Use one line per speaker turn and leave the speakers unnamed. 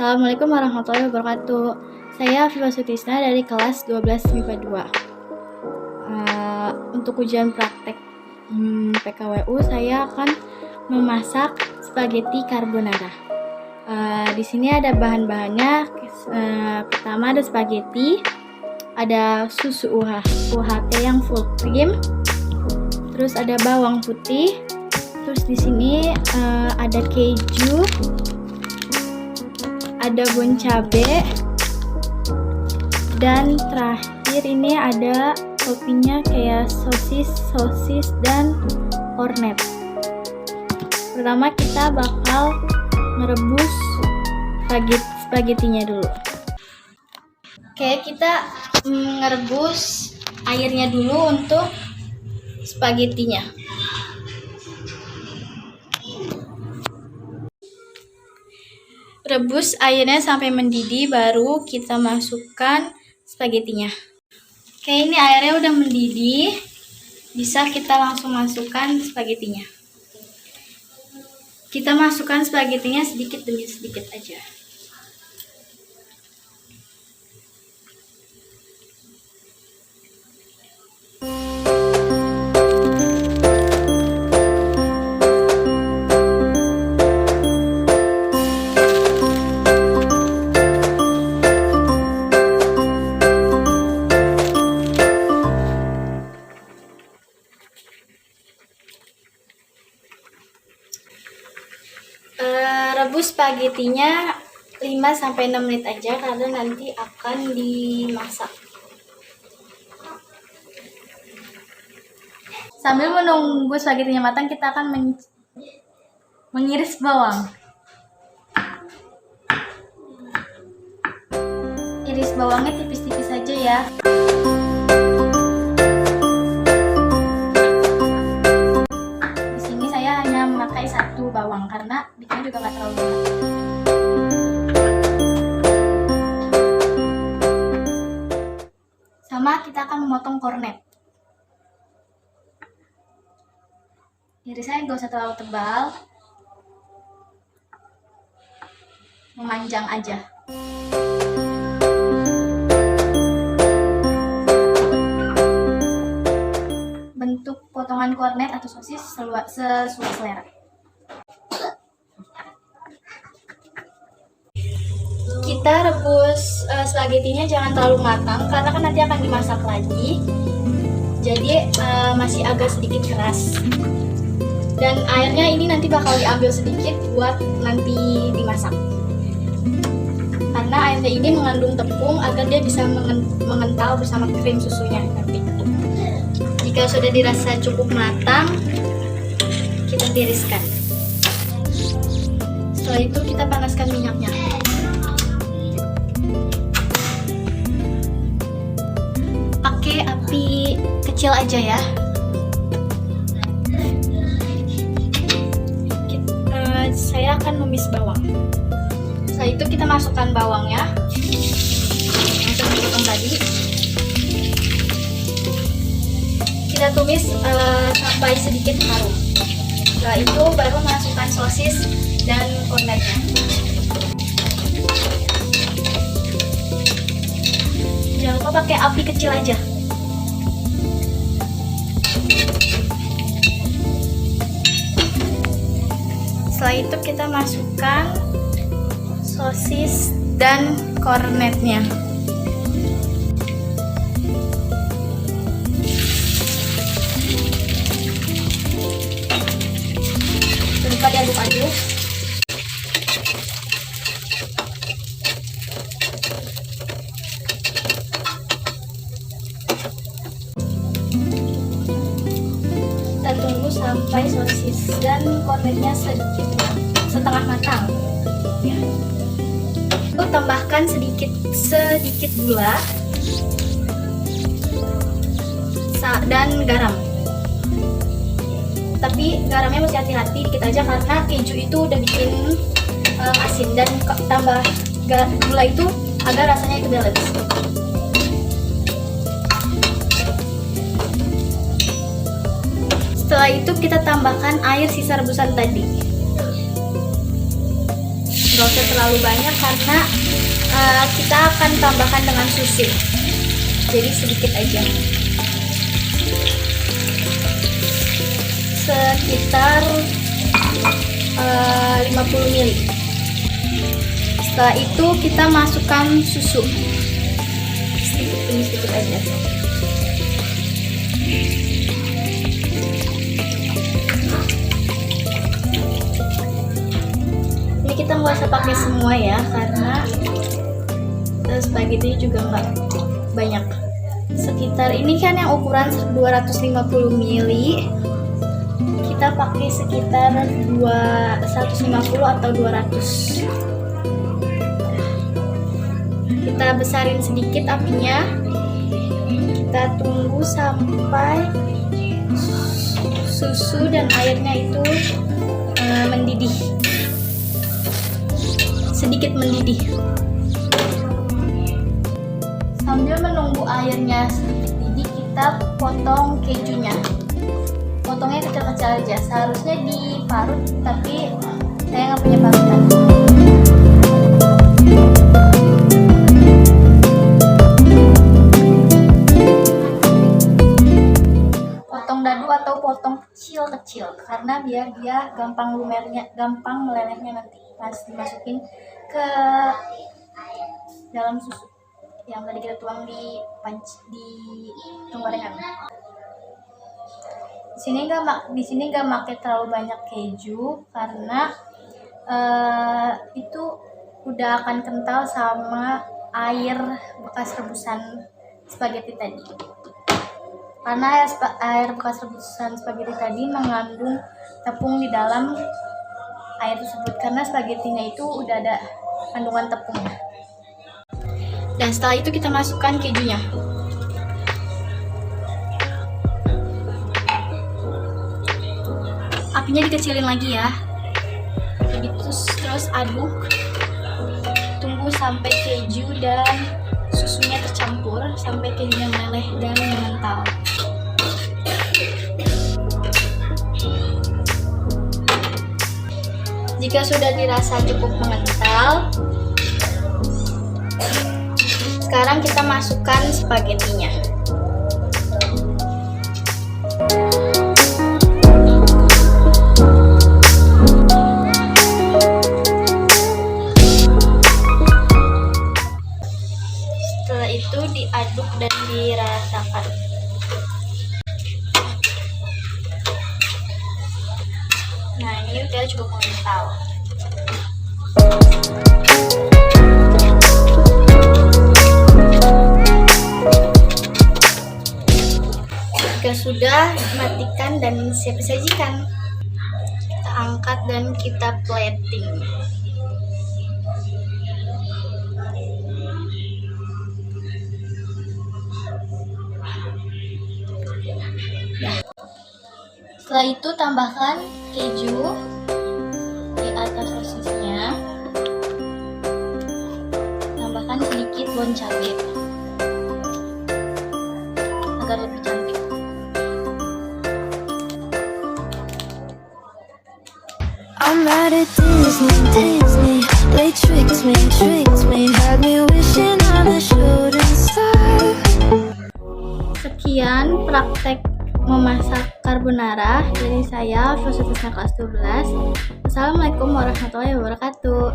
Assalamualaikum warahmatullahi wabarakatuh. Saya Viva Sutisna dari kelas 12 MIPA 2. Untuk ujian praktek PKWU saya akan memasak spaghetti carbonara. Di sini ada bahan-bahannya. Pertama ada spaghetti, ada susu UHT yang full cream, terus ada bawang putih, terus di sini ada keju, ada bon cabe, dan terakhir ini ada toppingnya kayak sosis dan kornet. Pertama kita bakal merebus spagettinya dulu. Oke, kita merebus airnya dulu untuk spagettinya. Rebus airnya sampai mendidih, baru kita masukkan spagettinya. Oke, ini airnya udah mendidih, bisa kita langsung masukkan spagettinya. Kita masukkan spagettinya sedikit demi sedikit aja. Rebus spagettinya 5-6 menit aja karena nanti akan dimasak. Sambil menunggu spagettinya matang, kita akan mengiris bawang. Iris bawangnya tipis-tipis saja ya. Di sini saya hanya memakai 1 bawang karena bikinnya juga nggak terlalu banyak. Sama kita akan memotong kornet. Irisnya nggak usah terlalu tebal, memanjang aja. Bentuk potongan kornet atau sosis sesuai selera. Kita rebus spagettinya jangan terlalu matang karena kan nanti akan dimasak lagi. Jadi masih agak sedikit keras. Dan airnya ini nanti bakal diambil sedikit buat nanti dimasak. Karena airnya ini mengandung tepung agar dia bisa mengental bersama krim susunya nanti. Jika sudah dirasa cukup matang, kita tiriskan. Setelah itu kita panaskan minyaknya. Pakai api kecil aja ya. Saya akan memis bawang. Setelah itu kita masukkan bawangnya, langsung dipotong tadi. Kita tumis sampai sedikit harum. Setelah itu baru masukkan sosis dan kornetnya. Jangan lupa pakai api kecil aja. Setelah itu kita masukkan sosis dan kornetnya. Jangan lupa diaduk-aduk. Kita tunggu sampai sosis dan kornetnya setengah matang. Ya. Tambahkan sedikit gula dan garam. Tapi garamnya mesti hati-hati dikit aja karena keju itu udah bikin asin, dan tambah gula itu agar rasanya itu balance. Setelah itu kita tambahkan air sisa rebusan tadi. usah terlalu banyak karena kita akan tambahkan dengan susu. Jadi sedikit aja. Sekitar 50 ml. Setelah itu kita masukkan susu. Sedikit aja. Ini kita nggak usah pakai semua ya, karena spaghetti juga nggak banyak. Sekitar ini kan yang ukuran 250 ml, kita pakai sekitar 150 atau 200. Kita besarin sedikit apinya, kita tunggu sampai susu dan airnya itu mendidih, sedikit mendidih. Sambil menunggu airnya sedikit didih, kita potong kejunya. Potongnya kecil-kecil aja. Seharusnya diparut, tapi saya nggak punya parutan. Potong dadu atau potong kecil-kecil, karena biar dia gampang melelehnya nanti pas dimasukin ke dalam susu yang tadi kita tuang di penggorengan. Di sini nggak pakai terlalu banyak keju karena itu udah akan kental sama air bekas rebusan spaghetti tadi. Karena air bekas rebusan spaghetti tadi mengandung tepung di dalam air tersebut, karena spagettinya itu udah ada kandungan tepungnya. Dan setelah itu kita masukkan kejunya. Apinya dikecilin lagi ya. Begitu terus aduk. Tunggu sampai keju dan susunya tercampur, sampai kejunya meleleh dan mengental. Jika sudah dirasa cukup mengental, sekarang kita masukkan spagettinya. Setelah itu diaduk dan diratakan. Nah, ini udah cukup mengental. Jika sudah, matikan dan siap disajikan. Kita angkat dan kita plating. Nah, setelah itu tambahkan keju di atas sosisnya. Tambahkan sedikit bon cabai agar lebih cantik.
I'm mad at Disney, they tricked me, had me wishing on a shooting star.
Sekian praktek memasak carbonara dari saya, Fositisnya kelas 12. Assalamualaikum warahmatullahi wabarakatuh.